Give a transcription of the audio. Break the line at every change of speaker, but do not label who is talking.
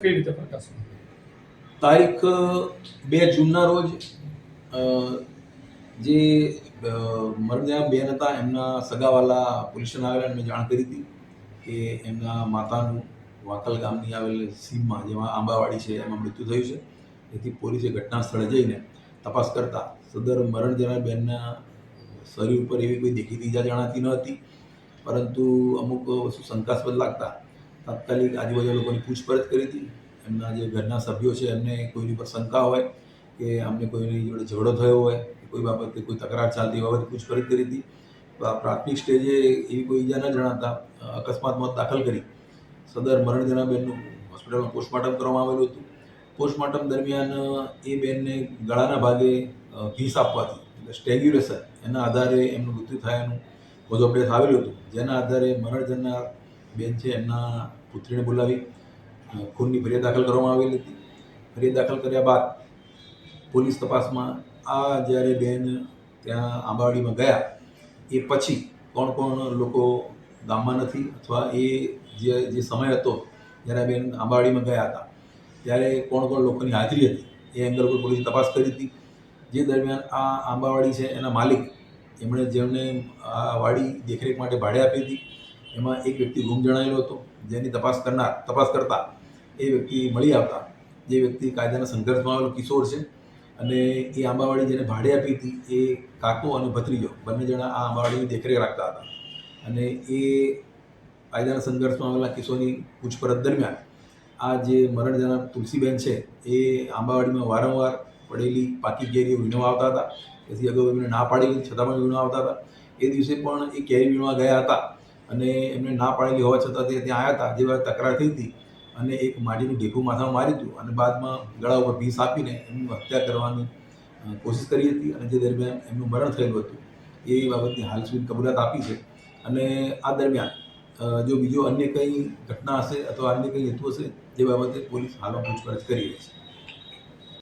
કઈ રીતે પ્રકાશ?
તારીખ 2 જૂનના રોજ જે મરણ્યા બેન હતા એમના સગાવાલા પોલીસ સ્ટેશન આવેલા એમને જાણ કરી હતી કે એમના માતાનું વાકલ ગામની આવેલ સીમમાં જેમાં આંબાવાડી છે એમાં મૃત્યુ થયું છે. તેથી પોલીસે ઘટના સ્થળે જઈને તપાસ કરતા સદર મરણ જનાર બેનના શરીર ઉપર એવી કોઈ દેખીતી ઈજા જણાતી ન હતી, પરંતુ અમુક વસ્તુ શંકાસ્પદ લાગતા તાત્કાલિક આજુબાજુ લોકોની પૂછપરછ કરી હતી. એમના જે ઘરના સભ્યો છે એમને કોઈની પર શંકા હોય કે અમને કોઈની જોડે ઝઘડો થયો હોય કે કોઈ બાબતે કોઈ તકરાર ચાલતી બાબતે પૂછપરછ કરી હતી. પ્રાથમિક સ્ટેજે એવી કોઈ ઈજા ન જણાતા અકસ્માત મોત દાખલ કરી સદર મરણ જનાર બેનનું હોસ્પિટલમાં પોસ્ટમોર્ટમ કરવામાં આવેલું હતું. પોસ્ટમોર્ટમ દરમિયાન એ બેનને ગળાના ભાગે ભીંસ આપવાથી એટલે સ્ટેગ્યુલેશન એના આધારે એમનું મૃત્યુ થયાનું વધુ અપડેટ આવેલું હતું. જેના આધારે મરણ જનાર બેન છે એમના પુત્રીને બોલાવી ખૂનની ફરિયાદ દાખલ કરવામાં આવેલી હતી. ફરિયાદ દાખલ કર્યા બાદ પોલીસ તપાસમાં આ જ્યારે બેન ત્યાં આંબાવાડીમાં ગયા એ પછી કોણ કોણ લોકો ગામમાં નથી અથવા એ જે સમય હતો જ્યારે આ બેન આંબાવાડીમાં ગયા હતા ત્યારે કોણ કોણ લોકોની હાજરી હતી એ એંગલ પર પોલીસે તપાસ કરી હતી. જે દરમિયાન આ આંબાવાડી છે એના માલિક જેમને આ વાડી દેખરેખ માટે ભાડે આપી હતી એમાં એક વ્યક્તિ ગુમ જણાયેલો હતો, જેની તપાસ કરતા એ વ્યક્તિ મળી આવતા જે વ્યક્તિ કાયદાના સંઘર્ષમાં આવેલો કિશોર છે અને એ આંબાવાડી જેને ભાડે આપી હતી એ કાકો અને ભત્રીજો બંને જણા આ આંબાવાડીની દેખરેખ રાખતા હતા. અને એ કાયદાના સંઘર્ષમાં આવેલા કિશોરની પૂછપરછ દરમિયાન આ જે મરણ જનાર તુલસીબેન છે એ આંબાવાડીમાં વારંવાર પડેલી પાકી કેરીઓ વીણવા આવતા હતા. તેથી અગાઉ એમને ના પાડેલી છતાં પણ વીણવા આવતા હતા. એ દિવસે પણ એ કેરી વીણવા ગયા હતા અને એમને ના પાડેલી હોવા છતાં તે ત્યાં આવ્યા હતા. જે વાત તકરાર થઈ હતી અને એક માટીનું ઢેફું માથામાં માર્યું હતું અને બાદમાં ગળા ઉપર ભીંસ આપીને એમની હત્યા કરવાની કોશિશ કરી હતી અને જે દરમિયાન એમનું મરણ થયેલું હતું. એ બાબતની હાલ સુધી કબૂલાત આપી છે. અને આ દરમિયાન જો બીજો અન્ય કંઈ ઘટના હશે અથવા અન્ય કંઈ હેતુ હશે જે બાબતે પોલીસ હાલમાં પૂછપરછ કરી રહી છે.